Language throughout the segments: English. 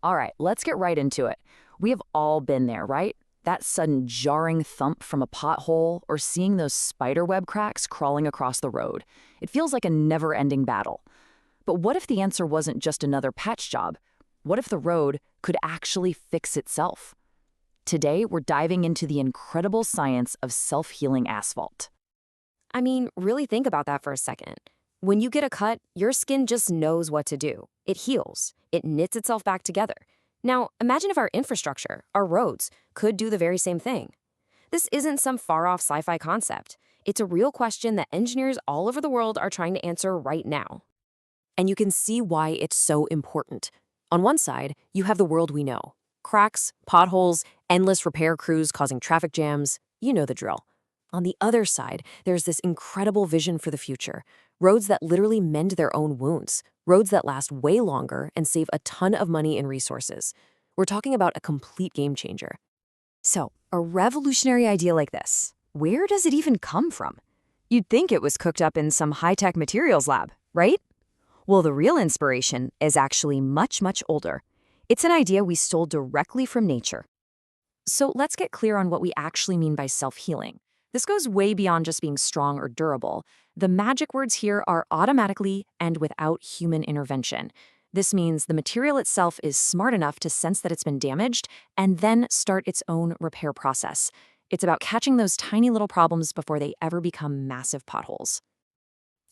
All right, let's get right into it. We have all been there, right? That sudden jarring thump from a pothole or seeing those spider web cracks crawling across the road. It feels like a never ending battle. But what if the answer wasn't just another patch job? What if the road could actually fix itself? Today, we're diving into the incredible science of self healing asphalt. I mean, really think about that for a second. When you get a cut, your skin just knows what to do. It heals, it knits itself back together. Now, imagine if our infrastructure, our roads, could do the very same thing. This isn't some far off sci fi concept. It's a real question that engineers all over the world are trying to answer right now. And you can see why it's so important. On one side, you have the world we know: cracks, potholes, endless repair crews causing traffic jams. You know the drill. On the other side, there's this incredible vision for the future: roads that literally mend their own wounds, roads that last way longer and save a ton of money and resources. We're talking about a complete game changer. So, a revolutionary idea like this, where does it even come from? You'd think it was cooked up in some high-tech materials lab, right? Well, the real inspiration is actually much, much older. It's an idea we stole directly from nature. So let's get clear on what we actually mean by self-healing. This goes way beyond just being strong or durable. The magic words here are automatically and without human intervention. This means the material itself is smart enough to sense that it's been damaged and then start its own repair process. It's about catching those tiny little problems before they ever become massive potholes.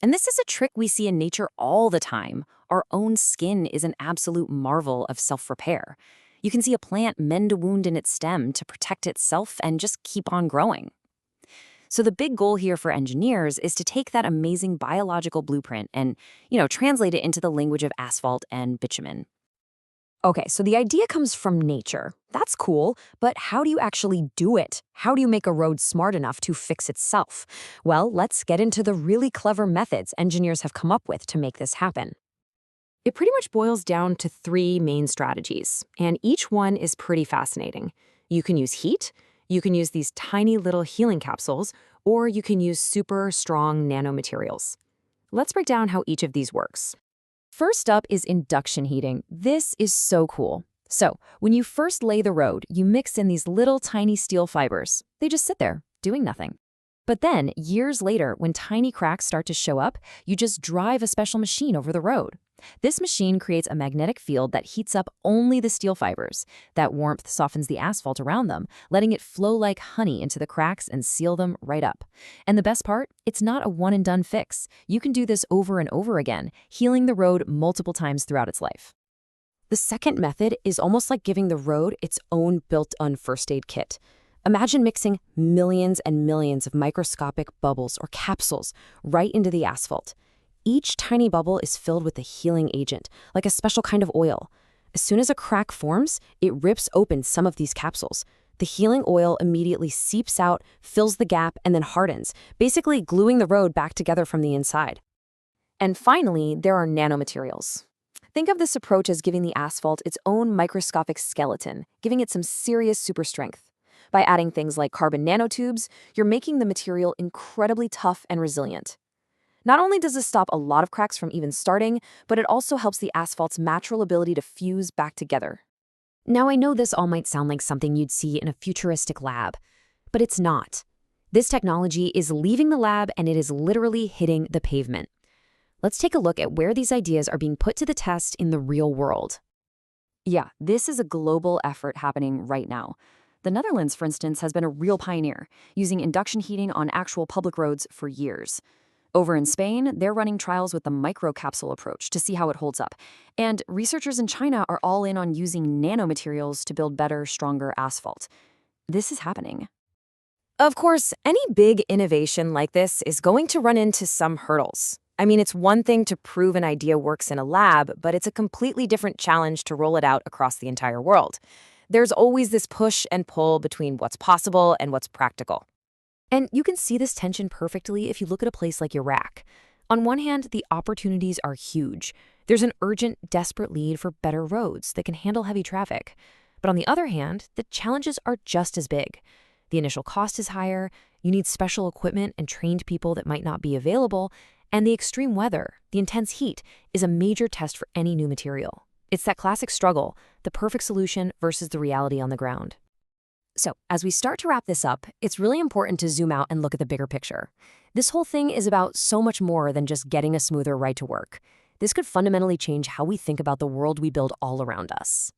And this is a trick we see in nature all the time. Our own skin is an absolute marvel of self-repair. You can see a plant mend a wound in its stem to protect itself and just keep on growing. So the big goal here for engineers is to take that amazing biological blueprint and, translate it into the language of asphalt and bitumen. Okay, so the idea comes from nature. That's cool, but how do you actually do it? How do you make a road smart enough to fix itself? Well, let's get into the really clever methods engineers have come up with to make this happen. It pretty much boils down to three main strategies, and each one is pretty fascinating. You can use heat, you can use these tiny little healing capsules, or you can use super strong nanomaterials. Let's break down how each of these works. First up is induction heating. This is so cool. So, when you first lay the road, you mix in these little tiny steel fibers. They just sit there, doing nothing. But then, years later, when tiny cracks start to show up, you just drive a special machine over the road. This machine creates a magnetic field that heats up only the steel fibers. That warmth softens the asphalt around them, letting it flow like honey into the cracks and seal them right up. And the best part? It's not a one-and-done fix. You can do this over and over again, healing the road multiple times throughout its life. The second method is almost like giving the road its own built-in first aid kit. Imagine mixing millions and millions of microscopic bubbles or capsules right into the asphalt. Each tiny bubble is filled with a healing agent, like a special kind of oil. As soon as a crack forms, it rips open some of these capsules. The healing oil immediately seeps out, fills the gap, and then hardens, basically gluing the road back together from the inside. And finally, there are nanomaterials. Think of this approach as giving the asphalt its own microscopic skeleton, giving it some serious super strength. By adding things like carbon nanotubes, you're making the material incredibly tough and resilient. Not only does this stop a lot of cracks from even starting, but it also helps the asphalt's natural ability to fuse back together. Now, I know this all might sound like something you'd see in a futuristic lab, but it's not. This technology is leaving the lab and it is literally hitting the pavement. Let's take a look at where these ideas are being put to the test in the real world. Yeah, this is a global effort happening right now. The Netherlands, for instance, has been a real pioneer, using induction heating on actual public roads for years. Over in Spain, they're running trials with the microcapsule approach to see how it holds up. And researchers in China are all in on using nanomaterials to build better, stronger asphalt. This is happening. Of course, any big innovation like this is going to run into some hurdles. I mean, it's one thing to prove an idea works in a lab, but it's a completely different challenge to roll it out across the entire world. There's always this push and pull between what's possible and what's practical. And you can see this tension perfectly if you look at a place like Iraq. On one hand, the opportunities are huge. There's an urgent, desperate need for better roads that can handle heavy traffic. But on the other hand, the challenges are just as big. The initial cost is higher, you need special equipment and trained people that might not be available, and the extreme weather, the intense heat, is a major test for any new material. It's that classic struggle, the perfect solution versus the reality on the ground. So, as we start to wrap this up, it's really important to zoom out and look at the bigger picture. This whole thing is about so much more than just getting a smoother ride to work. This could fundamentally change how we think about the world we build all around us.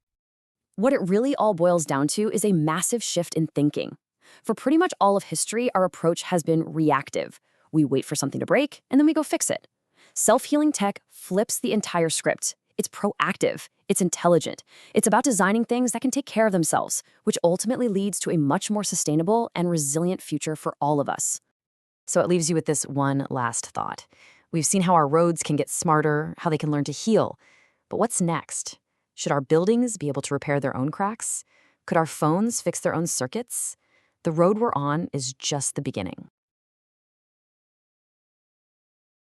What it really all boils down to is a massive shift in thinking. For pretty much all of history, our approach has been reactive. We wait for something to break, and then we go fix it. Self-healing tech flips the entire script. It's proactive. It's intelligent. It's about designing things that can take care of themselves, which ultimately leads to a much more sustainable and resilient future for all of us. So it leaves you with this one last thought. We've seen how our roads can get smarter, how they can learn to heal. But what's next? Should our buildings be able to repair their own cracks? Could our phones fix their own circuits? The road we're on is just the beginning.